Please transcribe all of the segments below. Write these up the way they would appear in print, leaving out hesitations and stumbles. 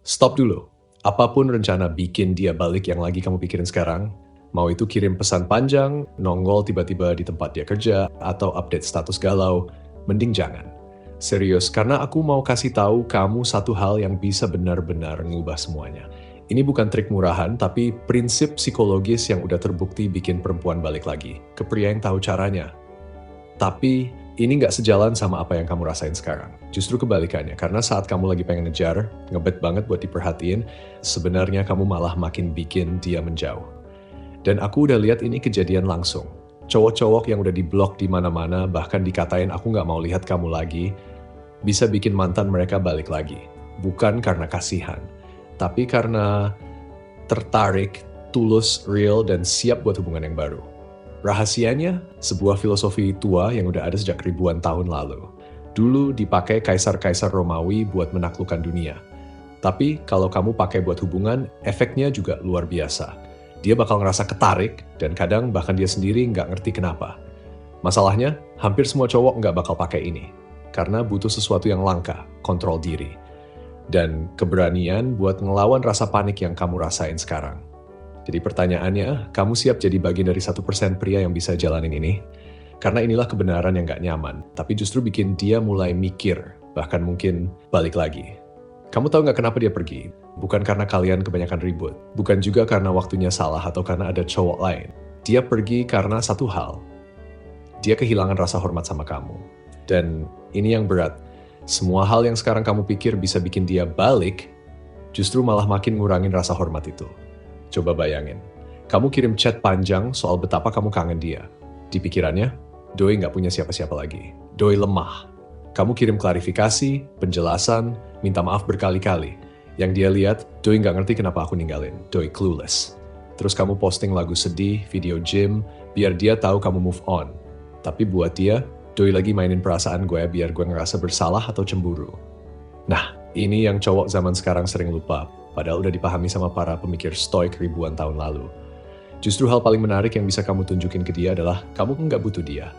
Stop dulu. Apapun rencana bikin dia balik yang lagi kamu pikirin sekarang, mau itu kirim pesan panjang, nongol tiba-tiba di tempat dia kerja, atau update status galau, mending jangan. Serius, karena aku mau kasih tahu kamu satu hal yang bisa benar-benar ngubah semuanya. Ini bukan trik murahan, tapi prinsip psikologis yang udah terbukti bikin perempuan balik lagi ke pria yang tahu caranya. Tapi ini nggak sejalan sama apa yang kamu rasain sekarang. Justru kebalikannya, karena saat kamu lagi pengen ngejar, ngebet banget buat diperhatiin, sebenarnya kamu malah makin bikin dia menjauh. Dan aku udah lihat ini kejadian langsung. Cowok-cowok yang udah diblok di mana-mana, bahkan dikatain aku nggak mau lihat kamu lagi, bisa bikin mantan mereka balik lagi. Bukan karena kasihan, tapi karena tertarik, tulus, real, dan siap buat hubungan yang baru. Rahasianya, sebuah filosofi tua yang udah ada sejak ribuan tahun lalu. Dulu dipakai kaisar-kaisar Romawi buat menaklukkan dunia. Tapi kalau kamu pakai buat hubungan, efeknya juga luar biasa. Dia bakal ngerasa ketarik, dan kadang bahkan dia sendiri nggak ngerti kenapa. Masalahnya, hampir semua cowok nggak bakal pakai ini. Karena butuh sesuatu yang langka, kontrol diri. Dan keberanian buat ngelawan rasa panik yang kamu rasain sekarang. Jadi pertanyaannya, kamu siap jadi bagian dari 1% pria yang bisa jalanin ini? Karena inilah kebenaran yang gak nyaman, tapi justru bikin dia mulai mikir, bahkan mungkin balik lagi. Kamu tahu gak kenapa dia pergi? Bukan karena kalian kebanyakan ribut, bukan juga karena waktunya salah atau karena ada cowok lain. Dia pergi karena satu hal. Dia kehilangan rasa hormat sama kamu. Dan ini yang berat. Semua hal yang sekarang kamu pikir bisa bikin dia balik, justru malah makin ngurangin rasa hormat itu. Coba bayangin, kamu kirim chat panjang soal betapa kamu kangen dia. Di pikirannya, doi nggak punya siapa-siapa lagi. Doi lemah. Kamu kirim klarifikasi, penjelasan, minta maaf berkali-kali. Yang dia lihat, doi nggak ngerti kenapa aku ninggalin. Doi clueless. Terus kamu posting lagu sedih, video gym, biar dia tahu kamu move on. Tapi buat dia, doi lagi mainin perasaan gue biar gue ngerasa bersalah atau cemburu. Nah, ini yang cowok zaman sekarang sering lupa. Padahal udah dipahami sama para pemikir stoik ribuan tahun lalu. Justru hal paling menarik yang bisa kamu tunjukin ke dia adalah kamu nggak butuh dia.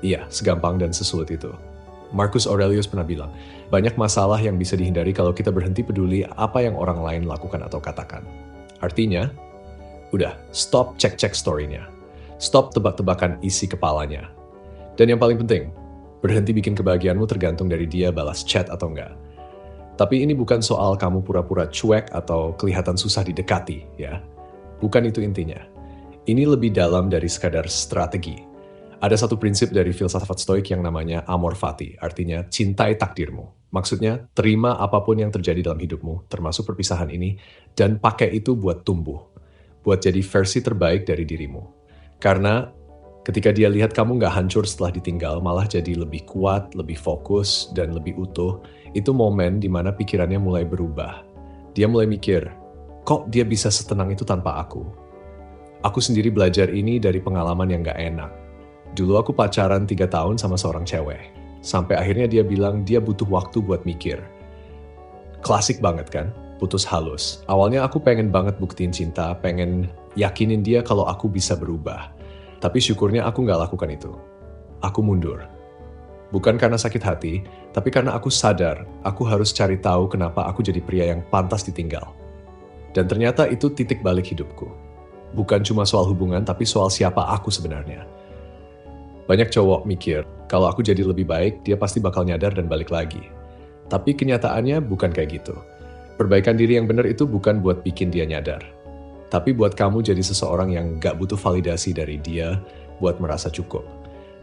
Iya, segampang dan sesulit itu. Marcus Aurelius pernah bilang, banyak masalah yang bisa dihindari kalau kita berhenti peduli apa yang orang lain lakukan atau katakan. Artinya, udah, stop cek-cek story-nya. Stop tebak-tebakan isi kepalanya. Dan yang paling penting, berhenti bikin kebahagiaanmu tergantung dari dia balas chat atau enggak. Tapi ini bukan soal kamu pura-pura cuek atau kelihatan susah didekati, ya. Bukan itu intinya. Ini lebih dalam dari sekadar strategi. Ada satu prinsip dari filsafat stoik yang namanya amor fati, artinya cintai takdirmu. Maksudnya, terima apapun yang terjadi dalam hidupmu, termasuk perpisahan ini, dan pakai itu buat tumbuh. Buat jadi versi terbaik dari dirimu. Karena ketika dia lihat kamu nggak hancur setelah ditinggal, malah jadi lebih kuat, lebih fokus, dan lebih utuh, itu momen di mana pikirannya mulai berubah. Dia mulai mikir, kok dia bisa setenang itu tanpa aku? Aku sendiri belajar ini dari pengalaman yang gak enak. Dulu aku pacaran 3 tahun sama seorang cewek. Sampai akhirnya dia bilang dia butuh waktu buat mikir. Klasik banget kan? Putus halus. Awalnya aku pengen banget buktiin cinta, pengen yakinin dia kalau aku bisa berubah. Tapi syukurnya aku gak lakukan itu. Aku mundur. Bukan karena sakit hati, tapi karena aku sadar aku harus cari tahu kenapa aku jadi pria yang pantas ditinggal. Dan ternyata itu titik balik hidupku. Bukan cuma soal hubungan, tapi soal siapa aku sebenarnya. Banyak cowok mikir, kalau aku jadi lebih baik, dia pasti bakal nyadar dan balik lagi. Tapi kenyataannya bukan kayak gitu. Perbaikan diri yang benar itu bukan buat bikin dia nyadar. Tapi buat kamu jadi seseorang yang gak butuh validasi dari dia buat merasa cukup.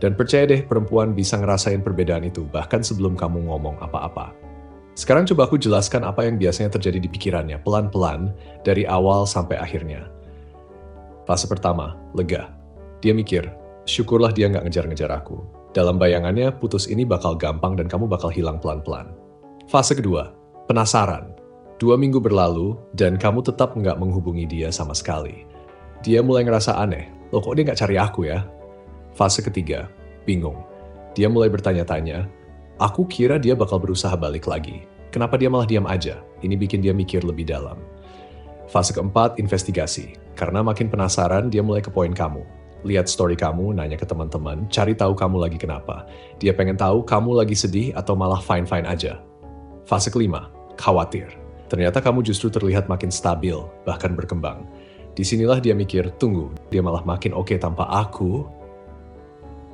Dan percaya deh, perempuan bisa ngerasain perbedaan itu, bahkan sebelum kamu ngomong apa-apa. Sekarang coba aku jelaskan apa yang biasanya terjadi di pikirannya, pelan-pelan, dari awal sampai akhirnya. Fase pertama, lega. Dia mikir, syukurlah dia nggak ngejar-ngejar aku. Dalam bayangannya, putus ini bakal gampang dan kamu bakal hilang pelan-pelan. Fase kedua, penasaran. 2 minggu berlalu, dan kamu tetap nggak menghubungi dia sama sekali. Dia mulai ngerasa aneh, loh kok dia nggak cari aku ya? Fase ketiga, bingung. Dia mulai bertanya-tanya, aku kira dia bakal berusaha balik lagi. Kenapa dia malah diam aja? Ini bikin dia mikir lebih dalam. Fase keempat, investigasi. Karena makin penasaran, dia mulai ke poin kamu. Lihat story kamu, nanya ke teman-teman, cari tahu kamu lagi kenapa. Dia pengen tahu kamu lagi sedih atau malah fine-fine aja. Fase kelima, khawatir. Ternyata kamu justru terlihat makin stabil, bahkan berkembang. Disinilah dia mikir, tunggu, dia malah makin oke tanpa aku.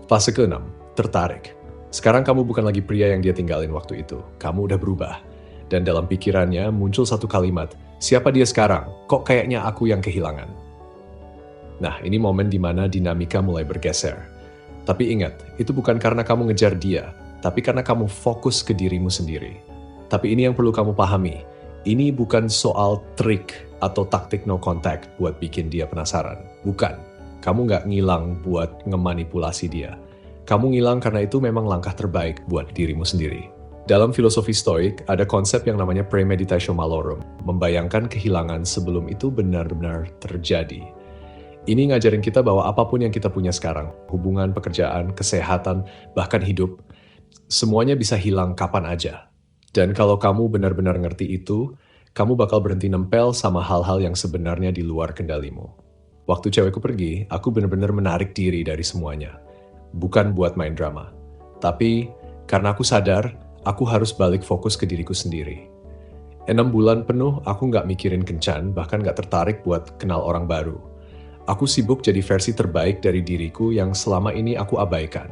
Fase ke-6, tertarik. Sekarang kamu bukan lagi pria yang dia tinggalin waktu itu. Kamu udah berubah. Dan dalam pikirannya muncul satu kalimat, siapa dia sekarang? Kok kayaknya aku yang kehilangan? Nah, ini momen di mana dinamika mulai bergeser. Tapi ingat, itu bukan karena kamu ngejar dia, tapi karena kamu fokus ke dirimu sendiri. Tapi ini yang perlu kamu pahami, ini bukan soal trik atau taktik no contact buat bikin dia penasaran. Bukan, kamu nggak ngilang buat ngemanipulasi dia. Kamu ngilang karena itu memang langkah terbaik buat dirimu sendiri. Dalam filosofi Stoik, ada konsep yang namanya premeditatio malorum, membayangkan kehilangan sebelum itu benar-benar terjadi. Ini ngajarin kita bahwa apapun yang kita punya sekarang, hubungan, pekerjaan, kesehatan, bahkan hidup, semuanya bisa hilang kapan aja. Dan kalau kamu benar-benar ngerti itu, kamu bakal berhenti nempel sama hal-hal yang sebenarnya di luar kendalimu. Waktu cewekku pergi, aku benar-benar menarik diri dari semuanya. Bukan buat main drama. Tapi, karena aku sadar, aku harus balik fokus ke diriku sendiri. 6 bulan penuh, aku nggak mikirin kencan, bahkan nggak tertarik buat kenal orang baru. Aku sibuk jadi versi terbaik dari diriku yang selama ini aku abaikan.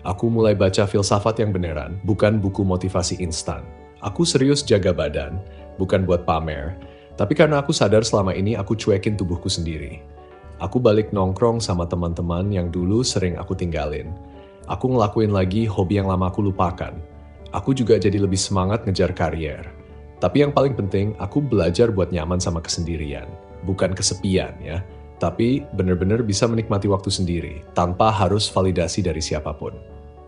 Aku mulai baca filsafat yang beneran, bukan buku motivasi instan. Aku serius jaga badan, bukan buat pamer, tapi karena aku sadar selama ini aku cuekin tubuhku sendiri. Aku balik nongkrong sama teman-teman yang dulu sering aku tinggalin. Aku ngelakuin lagi hobi yang lama aku lupakan. Aku juga jadi lebih semangat ngejar karier. Tapi yang paling penting, aku belajar buat nyaman sama kesendirian. Bukan kesepian ya, tapi benar-benar bisa menikmati waktu sendiri, tanpa harus validasi dari siapapun.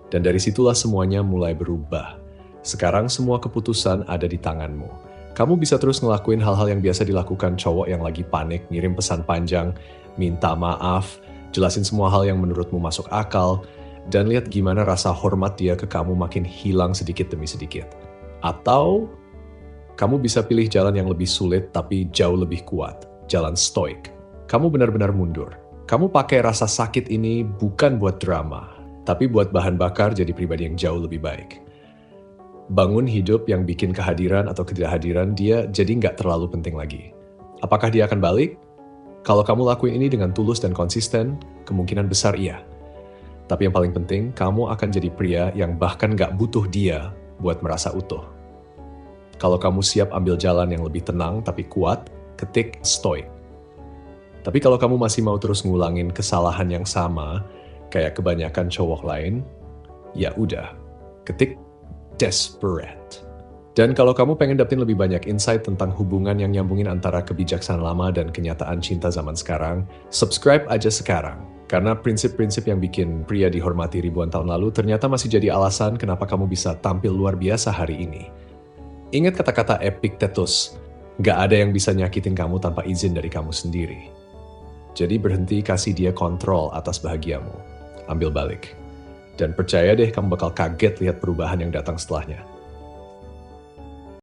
Dan dari situlah semuanya mulai berubah. Sekarang semua keputusan ada di tanganmu. Kamu bisa terus ngelakuin hal-hal yang biasa dilakukan cowok yang lagi panik, ngirim pesan panjang, minta maaf, jelasin semua hal yang menurutmu masuk akal, dan lihat gimana rasa hormat dia ke kamu makin hilang sedikit demi sedikit. Atau, kamu bisa pilih jalan yang lebih sulit tapi jauh lebih kuat, jalan stoik. Kamu benar-benar mundur. Kamu pakai rasa sakit ini bukan buat drama, tapi buat bahan bakar jadi pribadi yang jauh lebih baik. Bangun hidup yang bikin kehadiran atau ketidakhadiran dia jadi nggak terlalu penting lagi. Apakah dia akan balik? Kalau kamu lakuin ini dengan tulus dan konsisten, kemungkinan besar iya. Tapi yang paling penting, kamu akan jadi pria yang bahkan nggak butuh dia buat merasa utuh. Kalau kamu siap ambil jalan yang lebih tenang tapi kuat, ketik stoik. Tapi kalau kamu masih mau terus ngulangin kesalahan yang sama, kayak kebanyakan cowok lain, ya udah, ketik desperate. Dan kalau kamu pengen dapetin lebih banyak insight tentang hubungan yang nyambungin antara kebijaksanaan lama dan kenyataan cinta zaman sekarang, subscribe aja sekarang. Karena prinsip-prinsip yang bikin pria dihormati ribuan tahun lalu ternyata masih jadi alasan kenapa kamu bisa tampil luar biasa hari ini. Ingat kata-kata Epictetus, gak ada yang bisa nyakitin kamu tanpa izin dari kamu sendiri. Jadi berhenti kasih dia kontrol atas bahagiamu. Ambil balik. Dan percaya deh kamu bakal kaget lihat perubahan yang datang setelahnya.